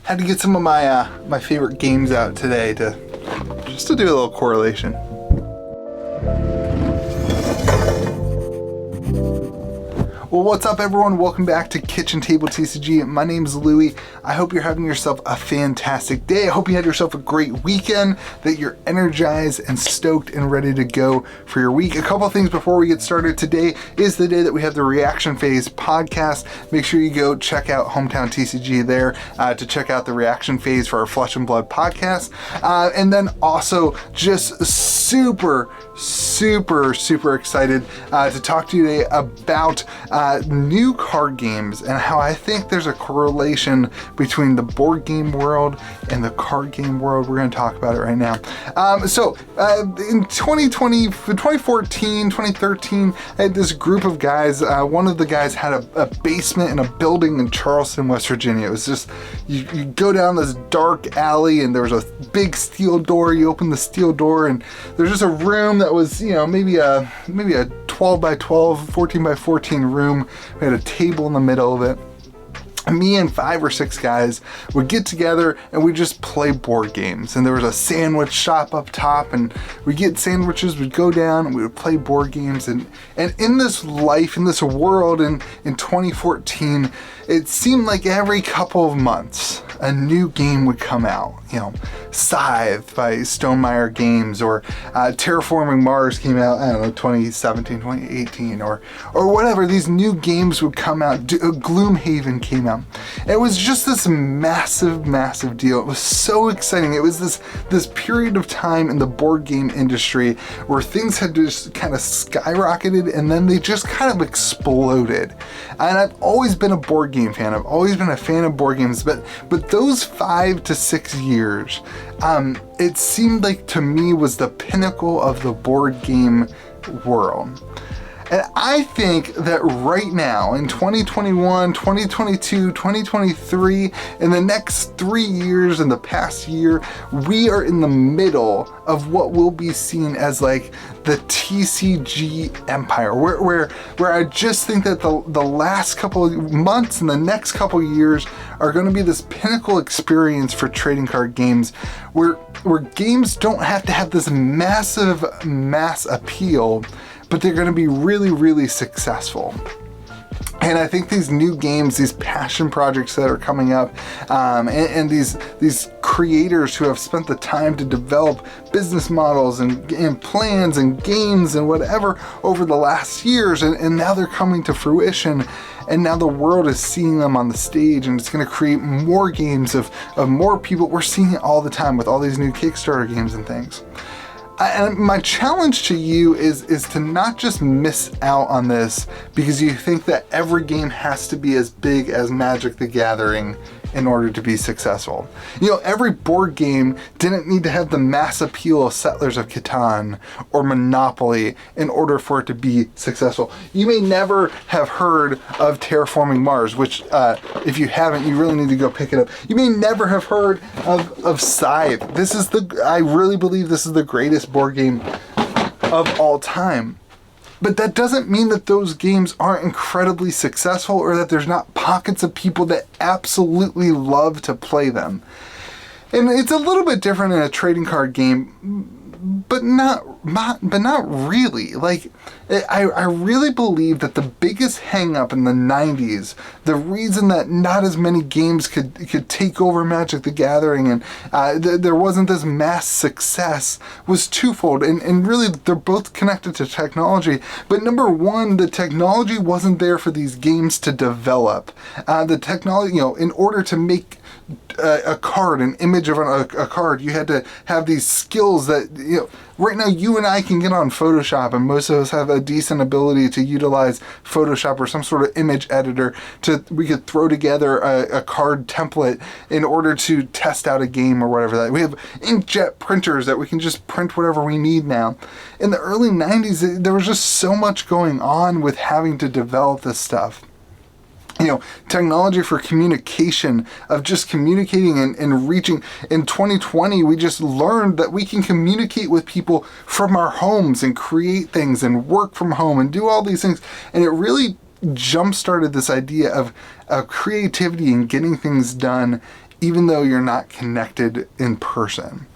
Had to get some of my my favorite games out today just to do a little correlation. Well, what's up everyone? Welcome back to Kitchen Table TCG. My name's Louie. I hope you're having yourself a fantastic day. I hope you had yourself a great weekend, that you're energized and stoked and ready to go for your week. A couple of things before we get started. Today is the day that we have the Reaction Phase podcast. Make sure you go check out Hometown TCG there to check out the Reaction Phase for our Flesh and Blood podcast. And then also just super excited to talk to you today about new card games and how I think there's a correlation between the board game world and the card game world. We're going to talk about it right now. In 2014, 2013, I had this group of guys. One of the guys had a basement in a building in Charleston, West Virginia. It was just, you go down this dark alley and there was a big steel door. You open the steel door and there's just a room that was, maybe a 12 by 12, 14 by 14 room. We had a table in the middle of it. Me and 5 or 6 guys would get together and we'd just play board games. And there was a sandwich shop up top and we'd get sandwiches, we'd go down and we would play board games. And in this life, in this world in 2014, it seemed like every couple of months a new game would come out. Scythe by Stonemaier Games, or Terraforming Mars came out, 2017, 2018, or whatever. These new games would come out. Gloomhaven came out. It was just this massive deal. It was so exciting. It was this period of time in the board game industry where things had just kind of skyrocketed and then they just kind of exploded. And I've always been a board game fan. I've always been a fan of board games, but those 5 to 6 years, it seemed like to me was the pinnacle of the board game world. And I think that right now in 2021, 2022, 2023, in the next 3 years, in the past year, we are in the middle of what will be seen as like the TCG empire, where I just think that the last couple of months and the next couple of years are going to be this pinnacle experience for trading card games, where games don't have to have this massive mass appeal, but they're going to be really successful. And I think these new games, these passion projects that are coming up, and these creators who have spent the time to develop business models and plans and games and whatever over the last years, and now they're coming to fruition. And now the world is seeing them on the stage, and it's going to create more games of more people. We're seeing it all the time with all these new Kickstarter games and things. And my challenge to you is to not just miss out on this because you think that every game has to be as big as Magic the Gathering in order to be successful. Every board game didn't need to have the mass appeal of Settlers of Catan or Monopoly in order for it to be successful. You may never have heard of Terraforming Mars, which if you haven't, you really need to go pick it up. You may never have heard of Scythe. I really believe this is the greatest board game of all time. But that doesn't mean that those games aren't incredibly successful or that there's not pockets of people that absolutely love to play them. And it's a little bit different in a trading card game, but not really. Like, I really believe that the biggest hang up in the 90s, the reason that not as many games could take over Magic the Gathering and there wasn't this mass success, was twofold. And really, they're both connected to technology. But number one, the technology wasn't there for these games to develop. The technology, in order to make a card, an image of a card, you had to have these skills that, right now you and I can get on Photoshop, and most of us have a decent ability to utilize Photoshop or some sort of image editor we could throw together a card template in order to test out a game or whatever that. We have inkjet printers that we can just print whatever we need now. In the early 90s, there was just so much going on with having to develop this stuff. Technology for communication, of just communicating and reaching. In 2020, we just learned that we can communicate with people from our homes and create things and work from home and do all these things. And it really jump-started this idea of creativity and getting things done even though you're not connected in person.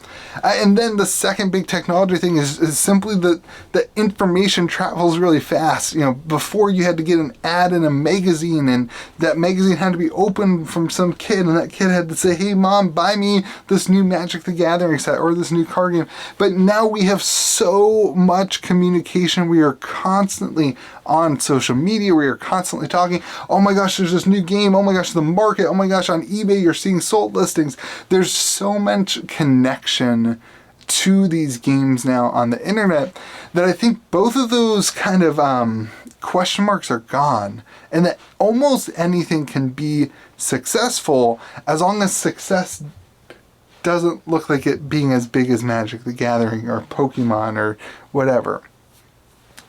And then the second big technology thing is simply that the information travels really fast. You know, before you had to get an ad in a magazine, and that magazine had to be opened from some kid, and that kid had to say, hey mom, buy me this new Magic the Gathering set or this new card game. But now we have so much communication. We are constantly on social media. We are constantly talking. Oh my gosh, there's this new game. Oh my gosh, the market. Oh my gosh, on eBay you're seeing sold listings. There's so much connection to these games now on the internet that I think both of those kind of question marks are gone, and that almost anything can be successful as long as success doesn't look like it being as big as Magic the Gathering or Pokemon or whatever.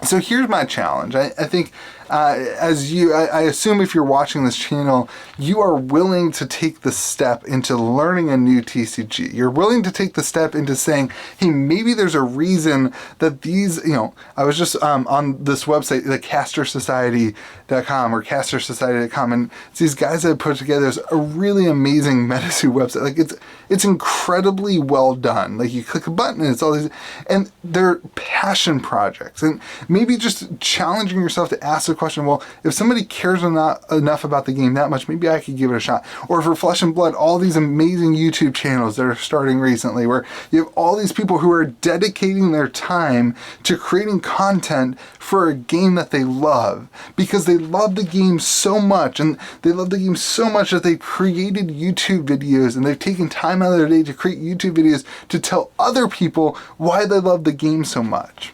So here's my challenge. I think I assume if you're watching this channel, you are willing to take the step into learning a new TCG. You're willing to take the step into saying, hey, maybe there's a reason that these, you know, I was just on this website, the castersociety.com or castersociety.com, and it's these guys that put together a really amazing Metazoo website. Like it's incredibly well done. Like you click a button and it's all these, and they're passion projects. And maybe just challenging yourself to ask the question, well, if somebody cares enough about the game that much, maybe I could give it a shot. Or for Flesh and Blood, all these amazing YouTube channels that are starting recently, where you have all these people who are dedicating their time to creating content for a game that they love, because they love the game so much, and they love the game so much that they created YouTube videos, and they've taken time out of their day to create YouTube videos to tell other people why they love the game so much.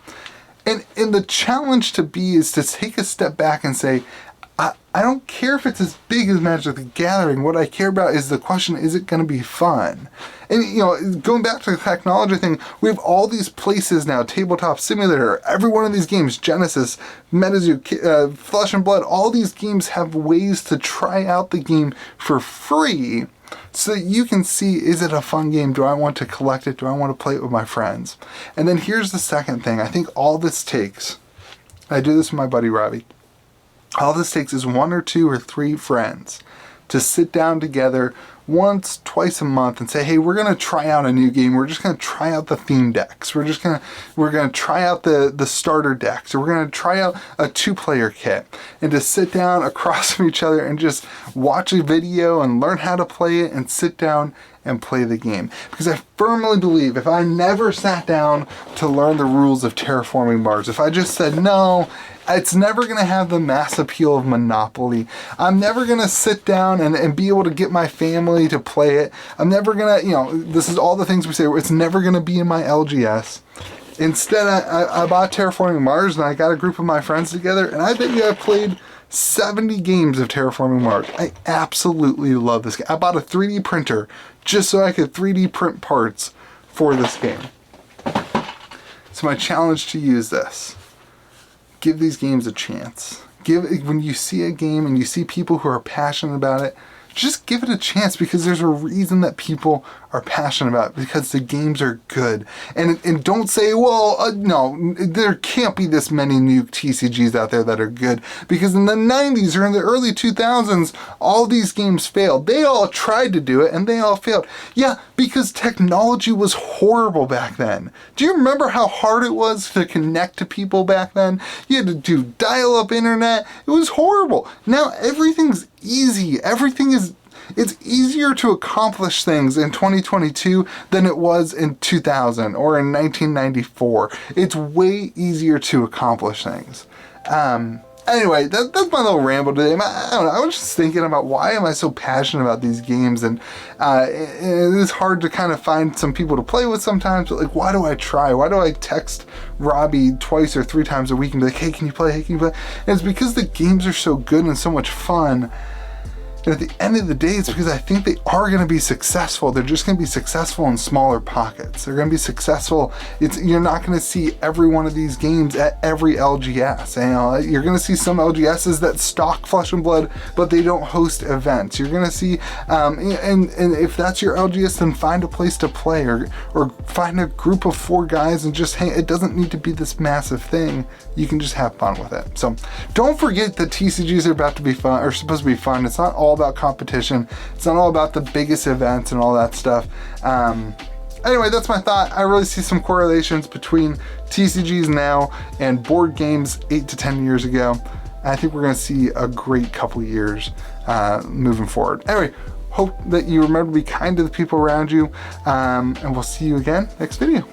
And the challenge to be is to take a step back and say, I don't care if it's as big as Magic the Gathering. What I care about is the question, is it going to be fun? And, you know, going back to the technology thing, we have all these places now, Tabletop Simulator, every one of these games, Genesis, Metazoo, Flesh and Blood, all these games have ways to try out the game for free, so that you can see, is it a fun game? Do I want to collect it? Do I want to play it with my friends? And then here's the second thing. I think all this takes, I do this with my buddy Robbie, all this takes is 1 or 2 or 3 friends to sit down together once, twice a month and say, hey, we're going to try out a new game. We're just going to try out the theme decks. We're going to try out the starter decks. Or we're going to try out a 2-player kit. And to sit down across from each other and just watch a video and learn how to play it and sit down and play the game. Because I firmly believe if I never sat down to learn the rules of Terraforming Mars, if I just said, no, it's never going to have the mass appeal of Monopoly. I'm never going to sit down and be able to get my family to play it. I'm never going to, you know, this is all the things we say, it's never going to be in my LGS. Instead, I bought Terraforming Mars, and I got a group of my friends together, and I bet you I played 70 games of Terraforming Mars. I absolutely love this game. I bought a 3D printer just so I could 3D print parts for this game. So my challenge to you is this. Give these games a chance. When you see a game and you see people who are passionate about it, just give it a chance, because there's a reason that people are passionate about it, because the games are good. And don't say, well, no, there can't be this many new TCGs out there that are good, because in the 90s or in the early 2000s, all these games failed. They all tried to do it and they all failed. Yeah, because technology was horrible back then. Do you remember how hard it was to connect to people back then? You had to do dial-up internet. It was horrible. Now everything's easy. It's easier to accomplish things in 2022 than it was in 2000 or in 1994. It's way easier to accomplish things. Anyway, that's my little ramble today. I don't know, I was just thinking about why am I so passionate about these games, and it is hard to kind of find some people to play with sometimes, but like, why do I try? Why do I text Robbie 2 or 3 times a week and be like, hey, can you play? Hey, can you play? And it's because the games are so good and so much fun. And at the end of the day, it's because I think they are going to be successful. They're just going to be successful in smaller pockets. They're going to be successful. You're not going to see every one of these games at every LGS. You know, you're going to see some LGSs that stock Flesh and Blood, but they don't host events. You're going to see, and if that's your LGS, then find a place to play, or find a group of 4 guys and just hang. It doesn't need to be this massive thing. You can just have fun with it. So don't forget that TCGs are about to be fun, or supposed to be fun. It's not all about competition. It's not all about the biggest events and all that stuff. Anyway, that's my thought. I really see some correlations between TCGs now and board games 8 to 10 years ago. I think we're gonna see a great couple years moving forward. Anyway, hope that you remember to be kind to the people around you, and we'll see you again next video.